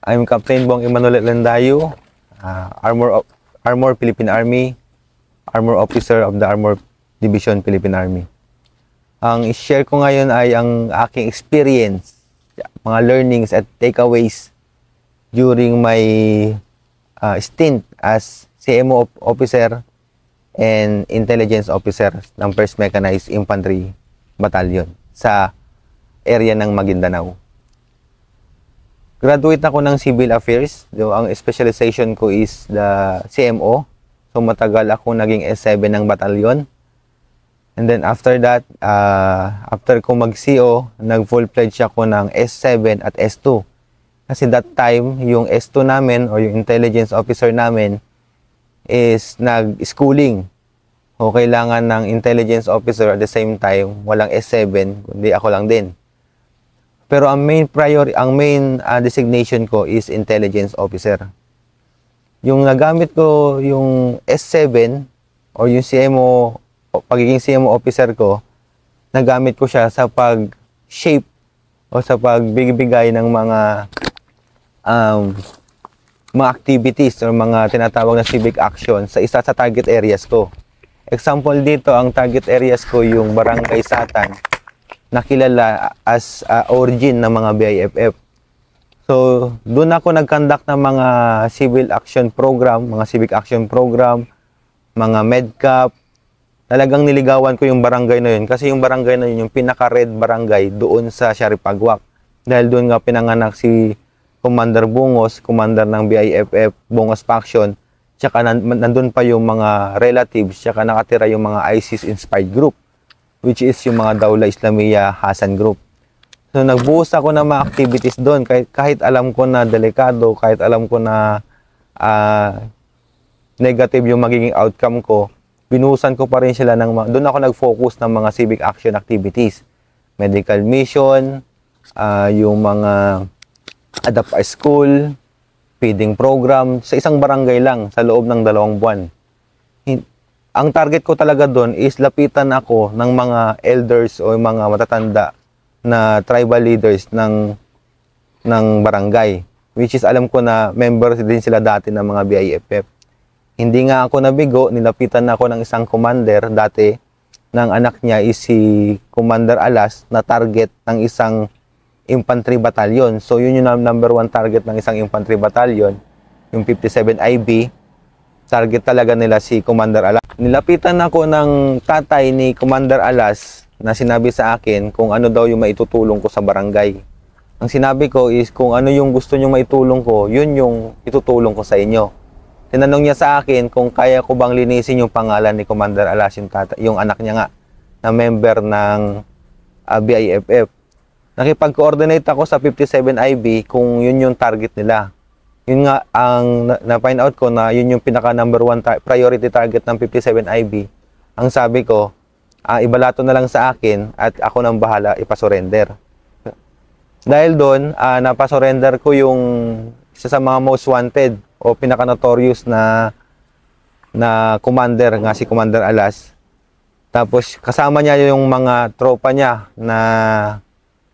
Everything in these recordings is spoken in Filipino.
I'm Captain Bong Emmanuel Landayo, Armor Philippine Army, Armor Officer of the Armor Division Philippine Army. Ang i-share ko ngayon ay ang aking experience, mga learnings at takeaways during my stint as CMO officer and intelligence officer ng 1st Mechanized Infantry Battalion sa area ng Maguindanao. Graduate ako ng Civil Affairs. Ang specialization ko is the CMO. So matagal ako naging S7 ng batalyon. And then after that, after ko mag-CO, nag-full-fledged ako ng S7 at S2. Kasi that time, yung S2 namin or yung intelligence officer namin is nag-schooling. So kailangan ng intelligence officer at the same time, walang S7, kundi ako lang din. Pero ang main designation ko is intelligence officer. Yung nagamit ko yung S7 o yung CMO, pagiging CMO officer ko, nagamit ko siya sa pag-shape o sa pagbibigay ng mga activities o mga tinatawag na civic action sa isa sa target areas ko. Example dito, ang target areas ko yung Barangay Satan, nakilala as origin ng mga BIFF. So, doon ako nag-conduct ng mga civil action program, mga civic action program, mga medcap. Talagang niligawan ko yung barangay na yun kasi yung barangay na yun yung pinaka-red barangay doon sa Sharipagwak. Dahil doon nga pinanganak si Commander Bungos, commander ng BIFF, Bungos Faction, tsaka nandun pa yung mga relatives, tsaka nakatira yung mga ISIS-inspired group, which is yung mga Dawla Islamiyah Hasan Group. So, nagbuhos ako ng mga activities doon. Kahit alam ko na delikado, kahit alam ko na negative yung magiging outcome ko, binuhusan ko pa rin sila ng doon ako nag-focus ng mga civic action activities. Medical mission, yung mga adapt a school, feeding program, sa isang barangay lang, sa loob ng 2 buwan. Ang target ko talaga doon is lapitan ako ng mga elders o mga matatanda na tribal leaders ng barangay, which is alam ko na member din sila dati ng mga BIFF. Hindi nga ako nabigo, nilapitan ako ng isang commander dati ng anak niya is si Commander Alas na target ng isang infantry battalion. So yun yung number 1 target ng isang infantry battalion, yung 57 IB. Target talaga nila si Commander Alas. Nilapitan ako ng tatay ni Commander Alas na sinabi sa akin kung ano daw yung maitutulong ko sa barangay. Ang sinabi ko is kung ano yung gusto nyo maitulong ko, yun yung itutulong ko sa inyo. Tinanong niya sa akin kung kaya ko bang linisin yung pangalan ni Commander Alas, yung anak niya nga, na member ng BIFF. Nakipag-coordinate ako sa 57 IB kung yun yung target nila. Yun nga, ang na-find out ko na yun yung pinaka number 1 priority target ng 57 IB. Ang sabi ko, ibalato na lang sa akin at ako nang bahala ipasurrender. Dahil doon, napasurrender ko yung isa sa mga most wanted o pinaka-notorious na commander, nga si Commander Alas. Tapos kasama niya yung mga tropa niya na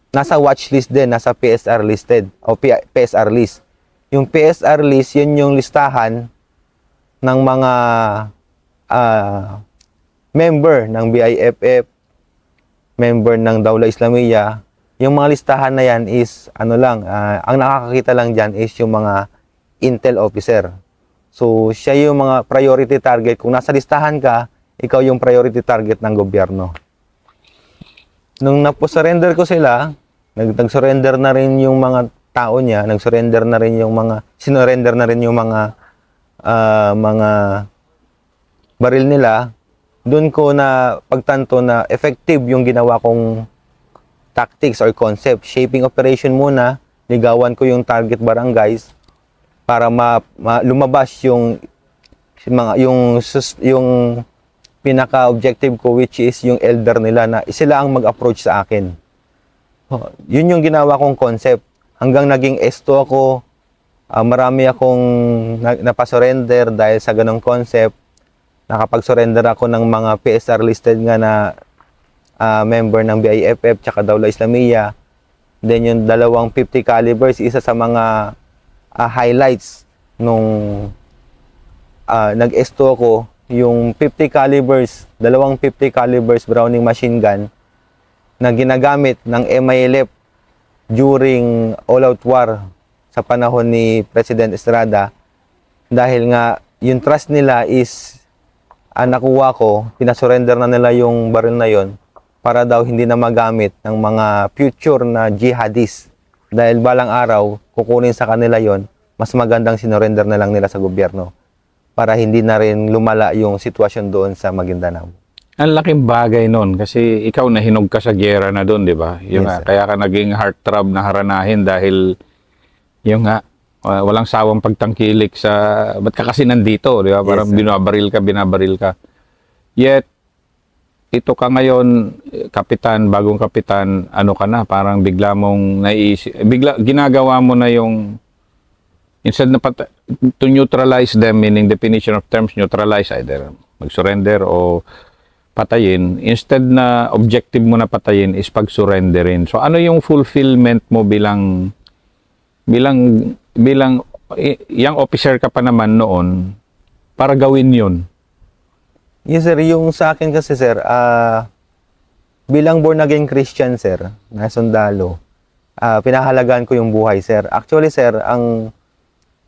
nasa watch list din, nasa PSR listed o PSR list. Yung PSR list, yun yung listahan ng mga member ng BIFF, member ng Dawla Islamiyah. Yung mga listahan na yan is, ang nakakakita lang dyan is yung mga intel officer. So, siya yung mga priority target. Kung nasa listahan ka, ikaw yung priority target ng gobyerno. Nung naposurrender ko sila, nag-surrender na rin yung mga tao niya, nag-surrender na rin yung mga, sinurrender na rin yung mga baril nila, doon ko na pagtanto na effective yung ginawa kong tactics or concept. Shaping operation muna, ligawan ko yung target barangays para lumabas yung pinaka-objective ko, which is yung elder nila na sila ang mag-approach sa akin. Yun yung ginawa kong concept. Hanggang naging S2 ako, marami akong napasurrender dahil sa ganong concept. Nakapag-surrender ako ng mga PSR listed nga na member ng BIFF tsaka Dawla Islamiyah. Then yung 250 calibers, isa sa mga highlights nung nag-esto ako, yung 50 calibers, dalawang 50 calibers Browning machine gun na ginagamit ng MILF during all-out war sa panahon ni President Estrada, dahil nga yung trust nila is nakuha ko, pinasurrender na nila yung baril na yon para daw hindi na magamit ng mga future na jihadis, dahil balang araw kukunin sa kanila yon, mas magandang sinurrender na lang nila sa gobyerno para hindi na rin lumala yung sitwasyon doon sa Maguindanao. Ang laking bagay nun kasi ikaw nahinog ka sa giyera na doon, di ba? Yung Yes, kaya ka naging heartthrob na haranahin dahil yung walang sawang pagtangkilik sa ba't ka kasi nandito, di ba? Parang Yes, binabaril ka. Yet ito ka ngayon, kapitan, bagong kapitan, ano ka na, parang bigla mong ginagawa mo na yung instead na to neutralize them, meaning definition of terms, neutralize, either mag-surrender o patayin, instead na objective mo na patayin is pag-surrenderin. So ano yung fulfillment mo bilang young officer ka pa naman noon para gawin yun? Yes sir, yung sa akin kasi sir, bilang born again Christian sir, na sundalo, pinahalagaan ko yung buhay sir. Actually sir, ang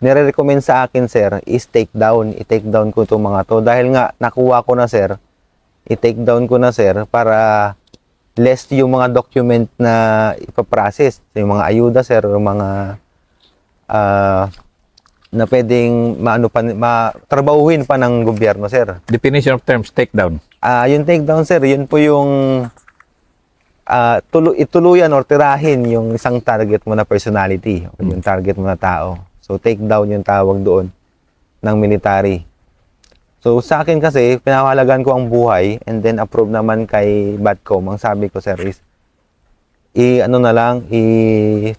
nire-recommend sa akin sir is take down. I-take down ko itong mga to dahil nga nakuha ko na sir. I-take down ko na sir para less yung mga document na ipaprocess, yung mga ayuda sir, yung mga na pwedeng matrabahuhin pa ng gobyerno sir. Definition of terms, take down. Yung take down sir, yun po yung ituluyan or tirahin yung isang target mo na personality, o yung target mo na tao. So take down yung tawag doon ng military. So sa akin kasi, pinahalagan ko ang buhay and then approve naman kay Batcom. Ang sabi ko sir is,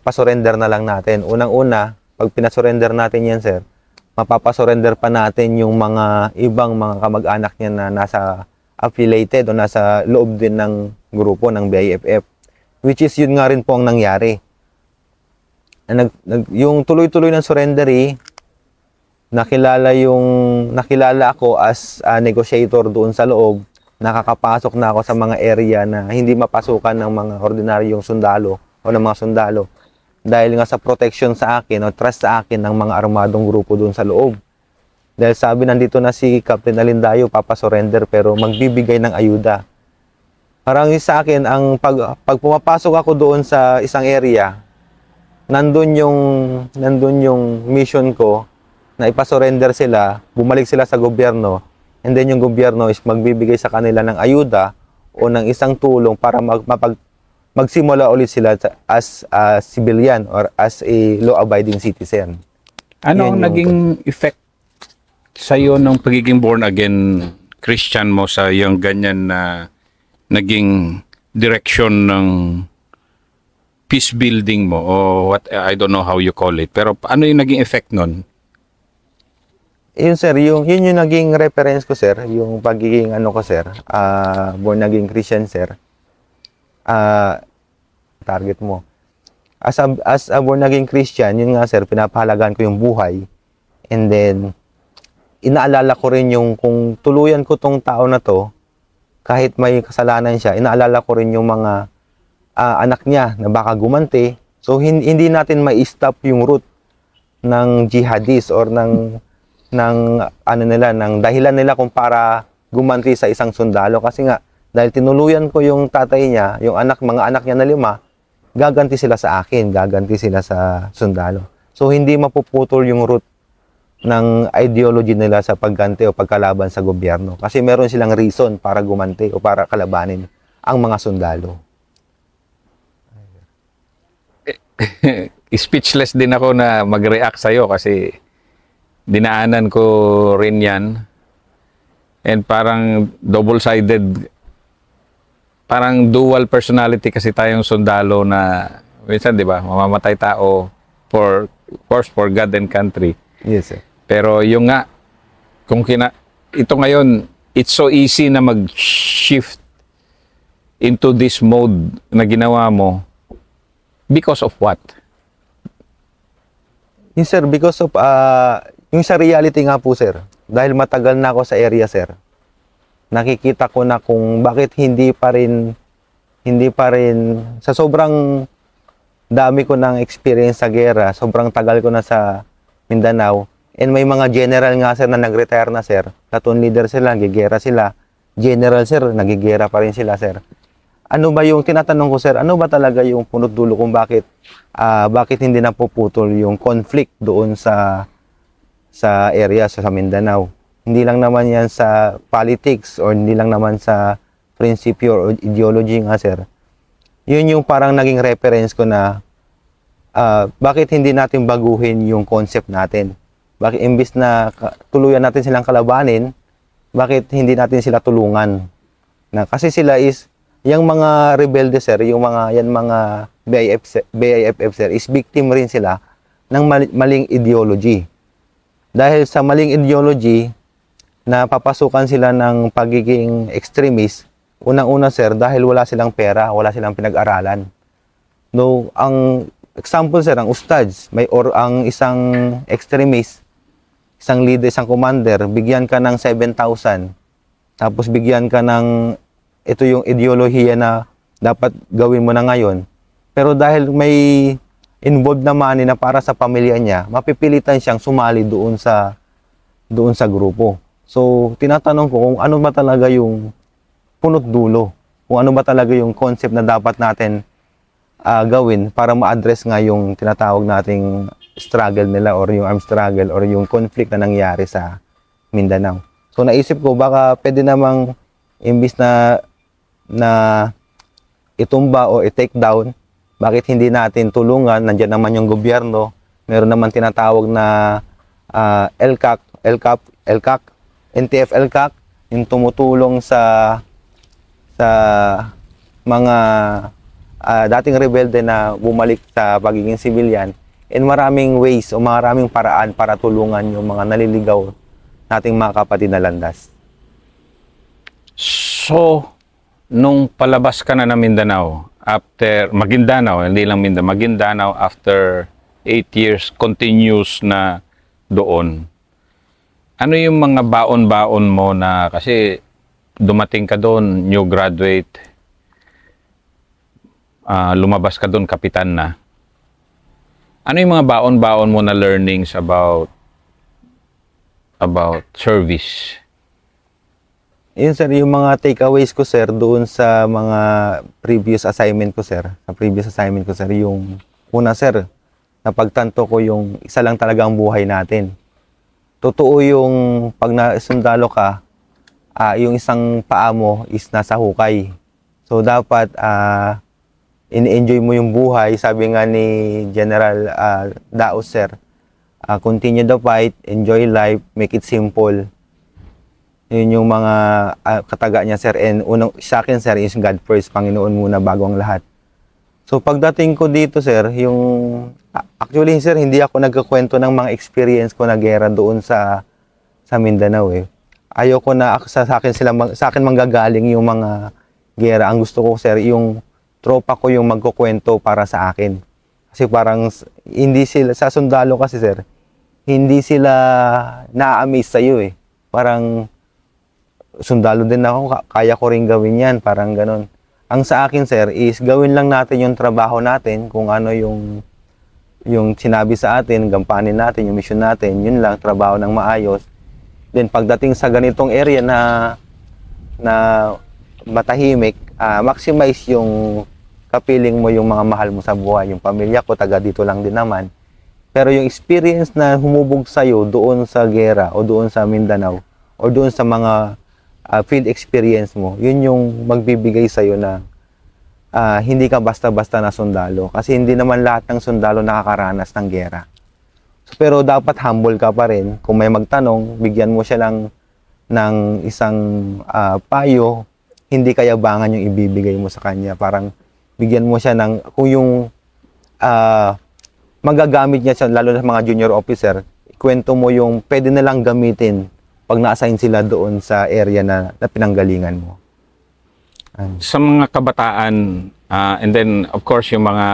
pasurrender na lang natin. Unang-una, pag pinasurrender natin yan sir, mapapasurrender pa natin yung mga ibang mga kamag-anak niya na nasa affiliated o nasa loob din ng grupo ng BIFF. Which is yun nga rin po ang nangyari. Yung tuloy-tuloy ng surrendery, nakilala ako as a negotiator doon sa loob. Nakakapasok na ako sa mga area na hindi mapasukan ng mga ordinaryong sundalo o ng mga sundalo. Dahil nga sa protection sa akin o trust sa akin ng mga armadong grupo doon sa loob. Dahil sabi nandito na si Captain Alindayo, papasurrender pero magbibigay ng ayuda. Parang sa akin, pag pumapasok ako doon sa isang area, nandun yung mission ko na ipasurrender sila, bumalik sila sa gobyerno, and then yung gobyerno is magbibigay sa kanila ng ayuda o ng isang tulong para magsimula ulit sila as a civilian or as a law-abiding citizen. Ano ang naging effect sa iyo ng pagiging born again Christian mo sa yung ganyan na naging direction ng peace building mo o what, I don't know how you call it, pero ano yung naging effect nun? Yun sir, yun yung naging reference ko sir, yung pagiging sir, born again Christian sir. Target mo. As a born again Christian, yun nga sir, pinapahalagaan ko yung buhay. And then inaalala ko rin yung kung tuluyan ko tong tao na to, kahit may kasalanan siya, inaalala ko rin yung mga anak niya na baka gumanti. So hindi natin ma-stop yung root ng jihadis or ng dahilan nila kung para gumanti sa isang sundalo. Kasi nga, dahil tinuluyan ko yung tatay niya, yung mga anak niya na 5, gaganti sila sa akin, gaganti sila sa sundalo. So, hindi mapuputol yung root ng ideology nila sa pagganti o pagkalaban sa gobyerno. Kasi meron silang reason para gumanti o para kalabanin ang mga sundalo. Speechless din ako na mag-react sa'yo kasi dinaanan ko rin yan. And parang double-sided, parang dual personality kasi tayong sundalo na minsan, di ba, mamamatay tao for God and country. Yes, sir. Pero yung nga, ito ngayon, it's so easy na mag-shift into this mode na ginawa mo because of what? Yung sir, because of, yung sa reality nga po sir, dahil matagal na ako sa area sir, nakikita ko na kung bakit hindi pa rin, sa sobrang dami ko ng experience sa gera, sobrang tagal ko na sa Mindanao, and may mga general nga sir na nag-retire na sir, platoon leader sila, nagigera sila, general sir, nagigera pa rin sila sir. Ano ba yung, tinatanong ko sir, ano ba talaga yung punot dulo kung bakit hindi napuputol yung conflict doon sa area sa Mindanao? Hindi lang naman yan sa politics or hindi lang naman sa prinsipyo or ideology nga sir. Yun yung parang naging reference ko na bakit hindi natin baguhin yung concept natin? Bakit imbis na tuluyan natin silang kalabanin, bakit hindi natin sila tulungan? Kasi sila is yung mga rebelde sir, yung mga BIFF sir, is victim rin sila ng maling ideology. Dahil sa maling ideology, na papasukan sila ng pagiging extremist, unang-una sir, dahil wala silang pera, wala silang pinag-aralan. No, ang example sir, ang ustads, ang isang extremist, isang leader, isang commander, bigyan ka ng 7,000, tapos bigyan ka ng ito yung ideolohiya na dapat gawin mo na ngayon. Pero dahil may involved na money na para sa pamilya niya, mapipilitan siyang sumali doon sa grupo. So, tinatanong ko kung ano ba talaga yung punot dulo, kung ano ba talaga yung concept na dapat natin gawin para ma-address nga yung tinatawag nating struggle nila or yung armed struggle or yung conflict na nangyari sa Mindanao. So, naisip ko baka pwede namang imbis na itumba o i-take down, bakit hindi natin tulungan? Nandiyan naman yung gobyerno, meron naman tinatawag na LCAC, NTF-LCAC, yung tumutulong sa mga dating rebelde na bumalik sa pagiging civilian, and maraming ways o maraming paraan para tulungan yung mga naliligaw nating mga kapatid na landas. So, nung palabas ka na ng Mindanao, after Maguindanao, hindi lang Mindanao, Maguindanao after 8 years continuous na doon, ano yung mga baon-baon mo na, kasi dumating ka doon, new graduate, lumabas ka doon, kapitan na. Ano yung mga baon-baon mo na learnings about service? Yun sir, yung mga takeaways ko sir doon sa mga previous assignment ko sir. Sa previous assignment ko sir, yung una sir, napagtanto ko yung isa lang talaga ang buhay natin. Totoo yung pag nasundalo ka, yung isang paa mo is nasa hukay. So dapat in-enjoy mo yung buhay. Sabi nga ni General Daos sir, continue the fight, enjoy life, make it simple. Yun yung mga kataga niya sir, and sa akin sir is God first, Panginoon muna bago ang lahat. So pagdating ko dito sir, actually sir, hindi ako nagkukwento ng mga experience ko na gera doon sa Mindanao eh. Ayoko na sa akin manggagaling yung mga gera. Ang gusto ko sir, yung tropa ko yung magkukwento para sa akin. Kasi parang hindi sila sa sundalo kasi sir, hindi sila na-amaze sa iyo eh. Parang sundalo din ako, kaya ko rin gawin yan, parang ganun. Ang sa akin sir is gawin lang natin yung trabaho natin, kung ano yung sinabi sa atin, gampanin natin yung mission natin, yun lang, trabaho ng maayos. Then pagdating sa ganitong area na matahimik, maximize yung kapiling mo yung mga mahal mo sa buhay. Yung pamilya ko, taga dito lang din naman. Pero yung experience na humubog sa'yo doon sa gera o doon sa Mindanao o doon sa mga field experience mo, yun yung magbibigay sa'yo na hindi ka basta-basta na sundalo. Kasi hindi naman lahat ng sundalo nakakaranas ng gera. So, pero dapat humble ka pa rin. Kung may magtanong, bigyan mo siya lang ng isang payo, hindi kayabangan yung ibibigay mo sa kanya. Parang bigyan mo siya ng, kung yung magagamit niya siya, lalo na mga junior officer, kwento mo yung pwede na lang gamitin pag na-assign sila doon sa area na pinanggalingan mo. Sa mga kabataan, and then of course yung mga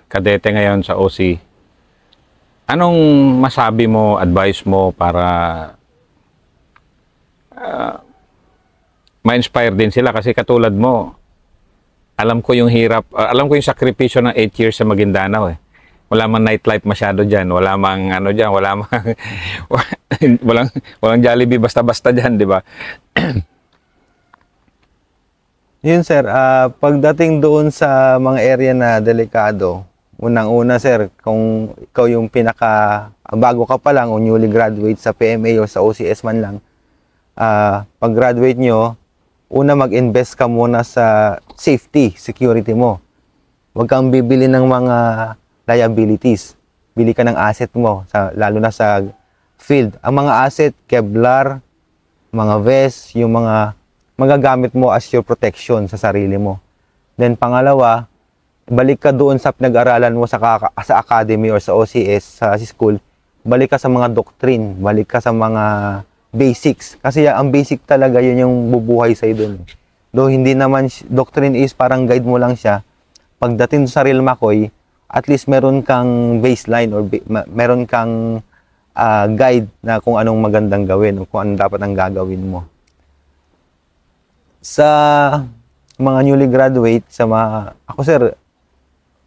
kadete ngayon sa OC, Anong masabi mo, advice mo para ma-inspire din sila? Kasi katulad mo, alam ko yung hirap, alam ko yung sakripisyo ng 8 years sa Maguindanao eh. Wala mang nightlife masyado dyan, wala mang ano dyan, wala mang, walang Jollibee basta-basta dyan, di ba? Yun sir, pagdating doon sa mga area na delikado, unang-una sir, kung ikaw yung bago ka pa lang o newly graduate sa PMA o sa OCS man lang, pag-graduate nyo, una mag-invest ka muna sa safety, security mo. Huwag kang bibili ng mga liabilities. Bili ka ng asset mo, lalo na sa field. Ang mga asset, Kevlar, mga vest, yung mga magagamit mo as your protection sa sarili mo. Then pangalawa, balik ka doon sa pinag-aralan mo sa academy or sa OCS, sa school. Balik ka sa mga doctrine, balik ka sa mga basics. Kasi ang basic talaga yun yung bubuhay sa'yo doon. Though hindi naman, doctrine is parang guide mo lang siya. Pagdating sa Real McCoy, at least meron kang baseline or meron kang guide na kung anong magandang gawin o kung anong dapat ang gagawin mo. Sa mga newly graduate, ako sir,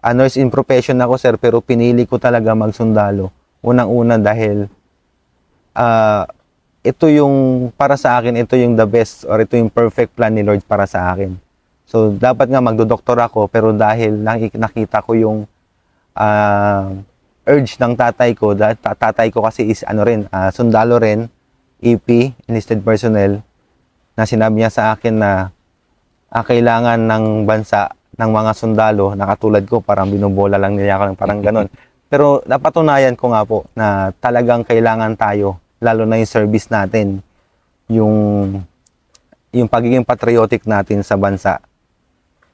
nurse in profession ako sir, pero pinili ko talaga magsundalo. Unang-una dahil ito yung, para sa akin, ito yung the best or ito yung perfect plan ni Lord para sa akin. So, dapat nga magdodoktor ako, pero dahil nakita ko yung urge ng tatay ko, tatay ko kasi is sundalo rin, EP, enlisted personnel, na sinabi niya sa akin na kailangan ng bansa ng mga sundalo na katulad ko, parang binubola lang nila ako, parang ganon. Pero napatunayan ko nga po na talagang kailangan tayo, lalo na yung service natin, yung pagiging patriotic natin sa bansa.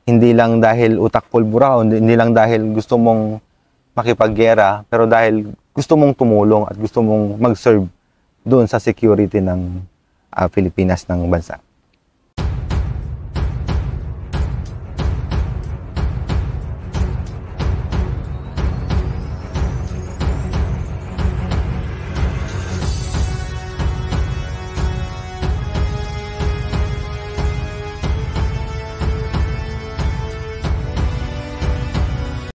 Hindi lang dahil utak pulbura, hindi lang dahil gusto mong makipaggera, pero dahil gusto mong tumulong at gusto mong mag-serve doon sa security ng Pilipinas, ng bansa.